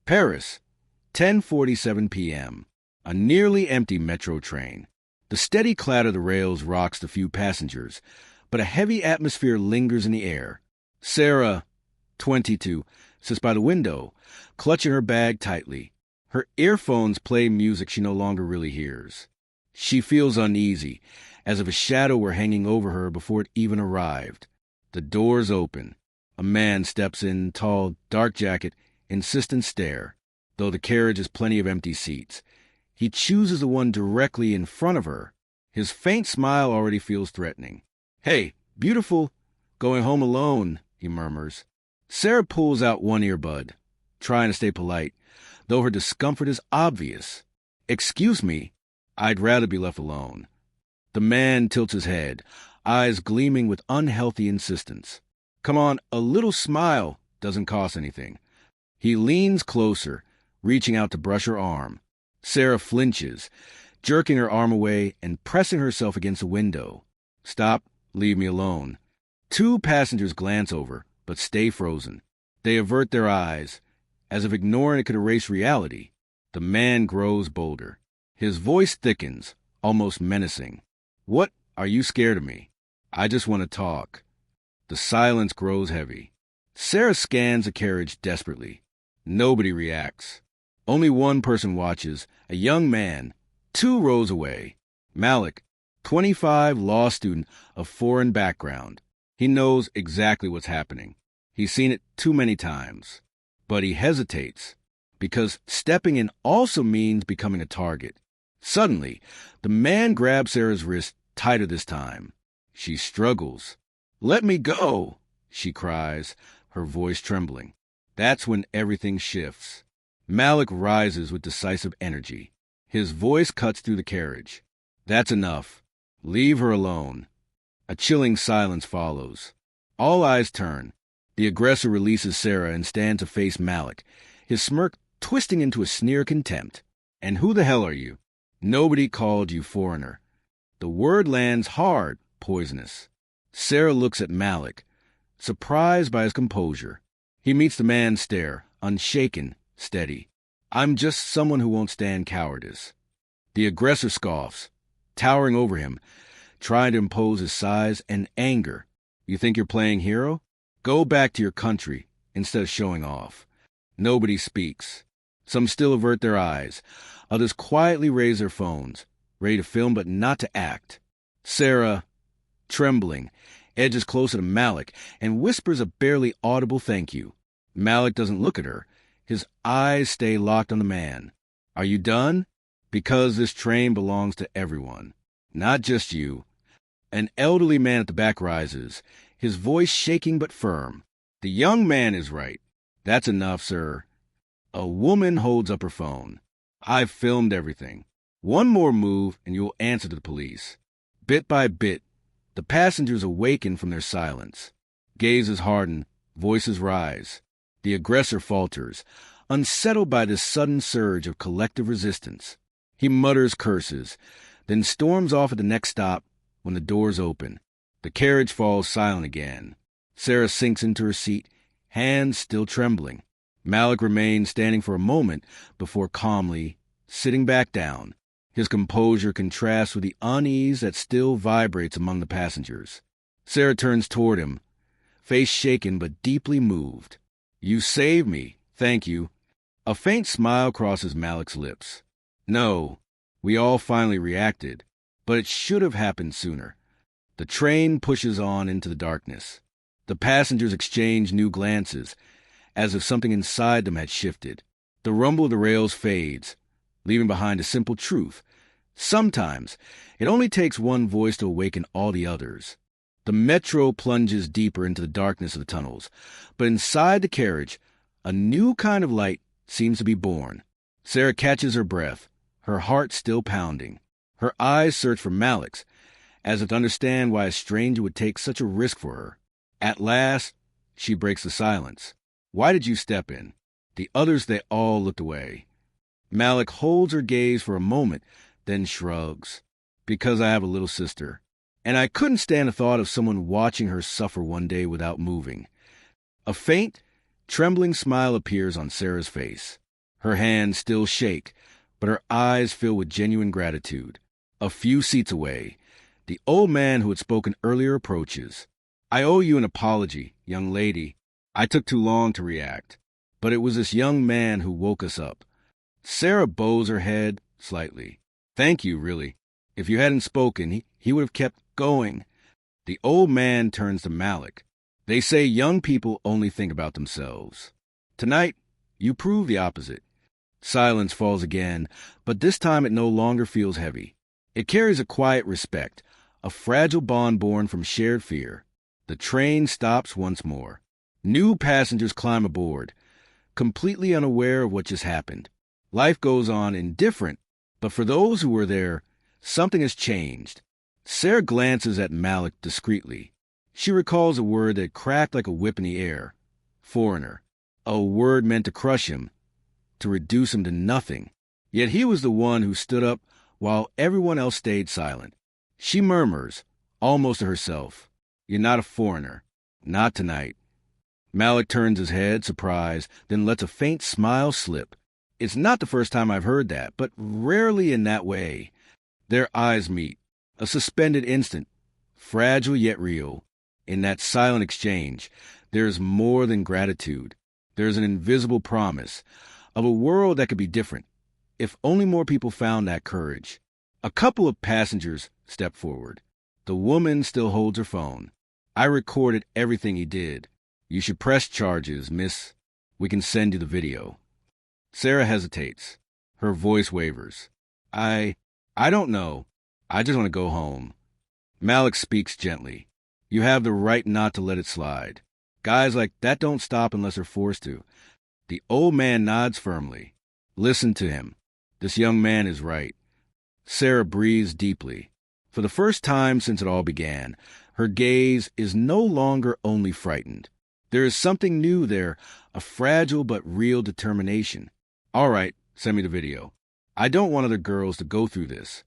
Paris, 10:47 p.m. A nearly empty metro train. The steady clatter of the rails rocks the few passengers, but a heavy atmosphere lingers in the air. Sarah, 22, sits by the window, clutching her bag tightly. Her earphones play music she no longer really hears. She feels uneasy, as if a shadow were hanging over her before it even arrived. The doors open. A man steps in, tall, dark jacket, insistent stare, though the carriage has plenty of empty seats. He chooses the one directly in front of her. His faint smile already feels threatening. "Hey, beautiful. Going home alone," he murmurs. Sarah pulls out one earbud, trying to stay polite, though her discomfort is obvious. "Excuse me, I'd rather be left alone." The man tilts his head, eyes gleaming with unhealthy insistence. "Come on, a little smile doesn't cost anything." He leans closer, reaching out to brush her arm. Sarah flinches, jerking her arm away and pressing herself against the window. "Stop, leave me alone." Two passengers glance over, but stay frozen. They avert their eyes, as if ignoring it could erase reality. The man grows bolder. His voice thickens, almost menacing. "What? Are you scared of me? I just want to talk." The silence grows heavy. Sarah scans the carriage desperately. Nobody reacts. Only one person watches, a young man, 2 rows away. Malik, 25, law student of foreign background. He knows exactly what's happening. He's seen it too many times. But he hesitates, because stepping in also means becoming a target. Suddenly, the man grabs Sarah's wrist tighter this time. She struggles. "Let me go," she cries, her voice trembling. That's when everything shifts. Malik rises with decisive energy. His voice cuts through the carriage. "That's enough. Leave her alone." A chilling silence follows. All eyes turn. The aggressor releases Sarah and stands to face Malik, his smirk twisting into a sneer of contempt. "And who the hell are you?" "Nobody called you foreigner." The word lands hard, poisonous. Sarah looks at Malik, surprised by his composure. He meets the man's stare, unshaken, steady. "I'm just someone who won't stand cowardice." The aggressor scoffs, towering over him, trying to impose his size and anger. "You think you're playing hero? Go back to your country instead of showing off." Nobody speaks. Some still avert their eyes. Others quietly raise their phones, ready to film but not to act. Sarah, trembling, edges closer to Malik and whispers a barely audible thank you. Malik doesn't look at her. His eyes stay locked on the man. "Are you done? Because this train belongs to everyone, not just you." An elderly man at the back rises, his voice shaking but firm. "The young man is right. That's enough, sir." A woman holds up her phone. "I've filmed everything. One more move and you'll answer to the police." Bit by bit, the passengers awaken from their silence. Gazes harden, voices rise. The aggressor falters, unsettled by this sudden surge of collective resistance. He mutters curses, then storms off at the next stop when the doors open. The carriage falls silent again. Sarah sinks into her seat, hands still trembling. Malik remains standing for a moment before calmly sitting back down. His composure contrasts with the unease that still vibrates among the passengers. Sarah turns toward him, face shaken but deeply moved. "You saved me. Thank you." A faint smile crosses Malik's lips. "No, we all finally reacted, but it should have happened sooner." The train pushes on into the darkness. The passengers exchange new glances, as if something inside them had shifted. The rumble of the rails fades, leaving behind a simple truth. Sometimes, it only takes one voice to awaken all the others. The metro plunges deeper into the darkness of the tunnels, but inside the carriage, a new kind of light seems to be born. Sarah catches her breath, her heart still pounding. Her eyes search for Malik's, as if to understand why a stranger would take such a risk for her. At last, she breaks the silence. "Why did you step in?" The others, they all looked away. Malik holds her gaze for a moment, then shrugs. "Because I have a little sister. And I couldn't stand the thought of someone watching her suffer one day without moving." A faint, trembling smile appears on Sarah's face. Her hands still shake, but her eyes fill with genuine gratitude. A few seats away, the old man who had spoken earlier approaches. I owe you an apology, young lady. I took too long to react. But it was this young man who woke us up. Sarah bows her head slightly. Thank you, really. If you hadn't spoken, he would have kept going. The old man turns to Malik. They say young people only think about themselves. Tonight, you prove the opposite. Silence falls again, but this time it no longer feels heavy. It carries a quiet respect, a fragile bond born from shared fear. The train stops once more. New passengers climb aboard, completely unaware of what just happened. Life goes on indifferent, but for those who were there, something has changed. Sarah glances at Malik discreetly. She recalls a word that cracked like a whip in the air. Foreigner. A word meant to crush him, to reduce him to nothing. Yet he was the one who stood up while everyone else stayed silent. She murmurs, almost to herself, "You're not a foreigner. Not tonight." Malik turns his head, surprised, then lets a faint smile slip. It's not the first time I've heard that, but rarely in that way. Their eyes meet. A suspended instant, fragile yet real. In that silent exchange, there's more than gratitude. There's an invisible promise of a world that could be different, if only more people found that courage. A couple of passengers step forward. The woman still holds her phone. "I recorded everything he did. You should press charges, miss. We can send you the video." Sarah hesitates. Her voice wavers. I don't know. I just want to go home." Malik speaks gently. "You have the right not to let it slide. Guys like that don't stop unless they're forced to." The old man nods firmly. "Listen to him. This young man is right." Sarah breathes deeply. For the first time since it all began, her gaze is no longer only frightened. There is something new there, a fragile but real determination. "All right, send me the video. I don't want other girls to go through this."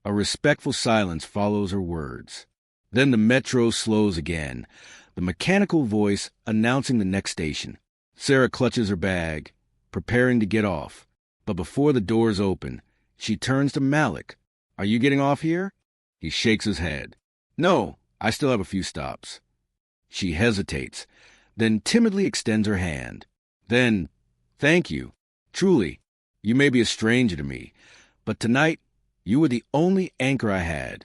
A respectful silence follows her words. Then the metro slows again, the mechanical voice announcing the next station. Sarah clutches her bag, preparing to get off. But before the doors open, she turns to Malik. "Are you getting off here?" He shakes his head. "No, I still have a few stops." She hesitates, then timidly extends her hand. Then, "Thank you. Truly, you may be a stranger to me, but tonight you were the only anchor I had."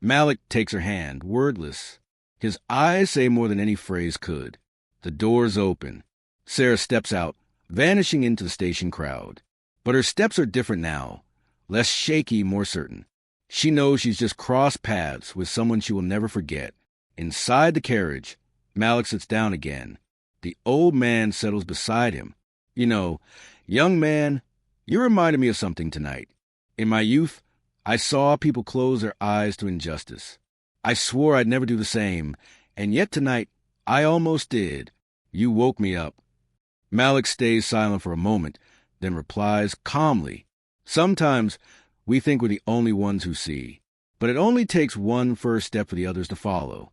Malik takes her hand, wordless. His eyes say more than any phrase could. The doors open. Sarah steps out, vanishing into the station crowd. But her steps are different now, less shaky, more certain. She knows she's just crossed paths with someone she will never forget. Inside the carriage, Malik sits down again. The old man settles beside him. "You know, young man, you reminded me of something tonight. In my youth, I saw people close their eyes to injustice. I swore I'd never do the same, and yet tonight I almost did. You woke me up." Malik stays silent for a moment, then replies calmly, "Sometimes we think we're the only ones who see, but it only takes one first step for the others to follow."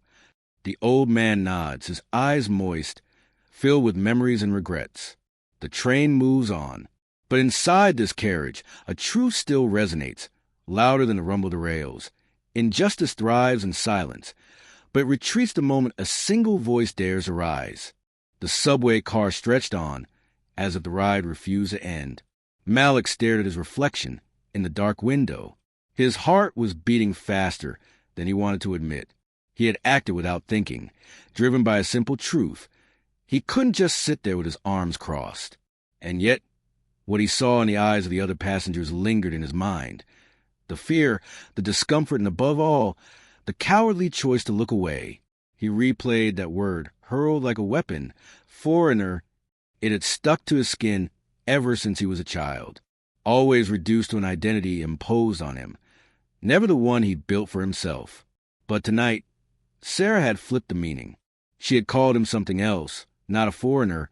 The old man nods, his eyes moist, filled with memories and regrets. The train moves on. But inside this carriage, a truth still resonates, louder than the rumble of the rails. Injustice thrives in silence, but retreats the moment a single voice dares arise. The subway car stretched on, as if the ride refused to end. Malik stared at his reflection in the dark window. His heart was beating faster than he wanted to admit. He had acted without thinking, driven by a simple truth. He couldn't just sit there with his arms crossed. And yet, what he saw in the eyes of the other passengers lingered in his mind. The fear, the discomfort, and above all, the cowardly choice to look away. He replayed that word, hurled like a weapon. Foreigner. It had stuck to his skin ever since he was a child, always reduced to an identity imposed on him, never the one he'd built for himself. But tonight, Sarah had flipped the meaning. She had called him something else, not a foreigner,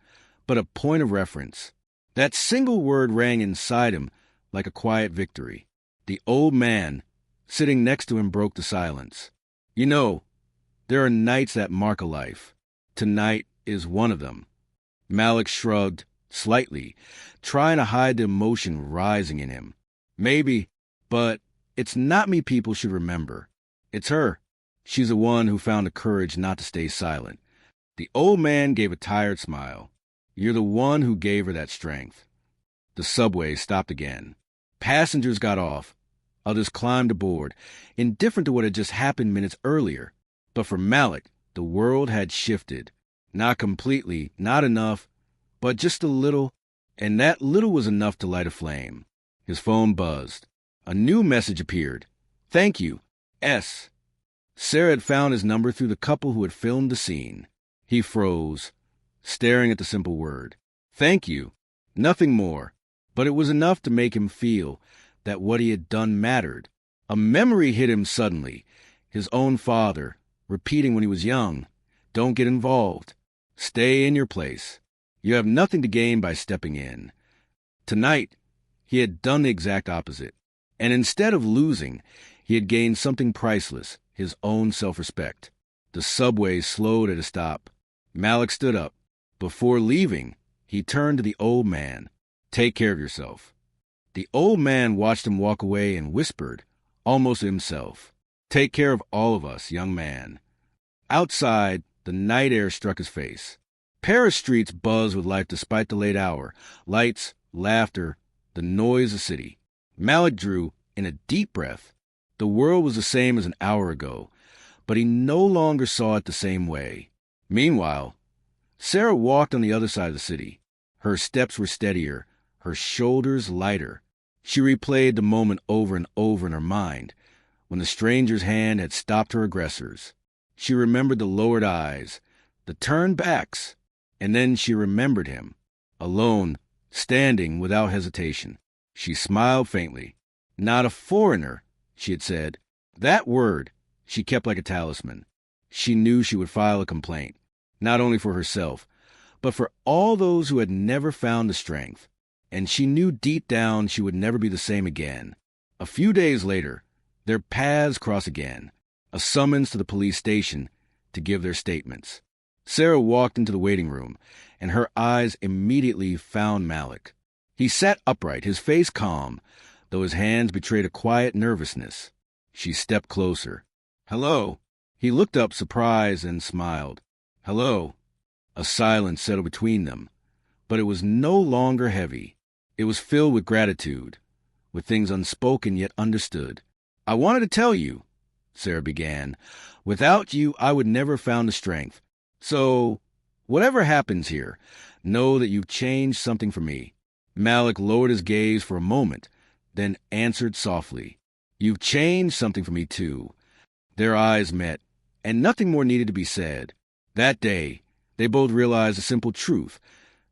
but a point of reference. That single word rang inside him like a quiet victory. The old man, sitting next to him, broke the silence. "You know, there are nights that mark a life. Tonight is one of them." Malik shrugged, slightly, trying to hide the emotion rising in him. Maybe, but it's not me people should remember. It's her. She's the one who found the courage not to stay silent. The old man gave a tired smile. You're the one who gave her that strength. The subway stopped again. Passengers got off. Others climbed aboard, indifferent to what had just happened minutes earlier. But for Malik, the world had shifted. Not completely, not enough, but just a little, and that little was enough to light a flame. His phone buzzed. A new message appeared. Thank you, S. Sarah had found his number through the couple who had filmed the scene. He froze, staring at the simple word. Thank you. Nothing more. But it was enough to make him feel that what he had done mattered. A memory hit him suddenly. His own father, repeating when he was young, don't get involved. Stay in your place. You have nothing to gain by stepping in. Tonight, he had done the exact opposite. And instead of losing, he had gained something priceless, his own self-respect. The subway slowed at a stop. Malik stood up. Before leaving, he turned to the old man. Take care of yourself. The old man watched him walk away and whispered, almost to himself, take care of all of us, young man. Outside, the night air struck his face. Paris streets buzzed with life despite the late hour. Lights, laughter, the noise of the city. Malik drew in a deep breath. The world was the same as an hour ago, but he no longer saw it the same way. Meanwhile, Sarah walked on the other side of the city. Her steps were steadier, her shoulders lighter. She replayed the moment over and over in her mind, when the stranger's hand had stopped her aggressors. She remembered the lowered eyes, the turned backs, and then she remembered him, alone, standing without hesitation. She smiled faintly. Not a foreigner, she had said. That word she kept like a talisman. She knew she would file a complaint, not only for herself, but for all those who had never found the strength. And she knew deep down she would never be the same again. A few days later, their paths crossed again, a summons to the police station to give their statements. Sarah walked into the waiting room, and her eyes immediately found Malik. He sat upright, his face calm, though his hands betrayed a quiet nervousness. She stepped closer. Hello. He looked up, surprised, and smiled. Hello. A silence settled between them, but it was no longer heavy. It was filled with gratitude, with things unspoken yet understood. I wanted to tell you, Sarah began. Without you, I would never have found the strength. So, whatever happens here, know that you've changed something for me. Malik lowered his gaze for a moment, then answered softly. You've changed something for me, too. Their eyes met, and nothing more needed to be said. That day, they both realized a simple truth.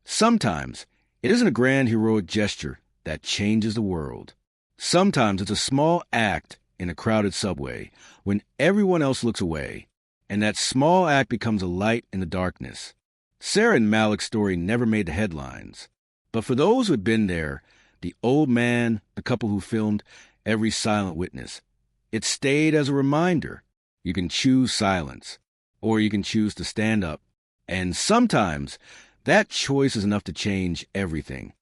Sometimes, it isn't a grand heroic gesture that changes the world. Sometimes it's a small act in a crowded subway when everyone else looks away, and that small act becomes a light in the darkness. Sarah and Malik's story never made the headlines, but for those who had been there, the old man, the couple who filmed, every silent witness, it stayed as a reminder. You can choose silence, or you can choose to stand up, and sometimes that choice is enough to change everything.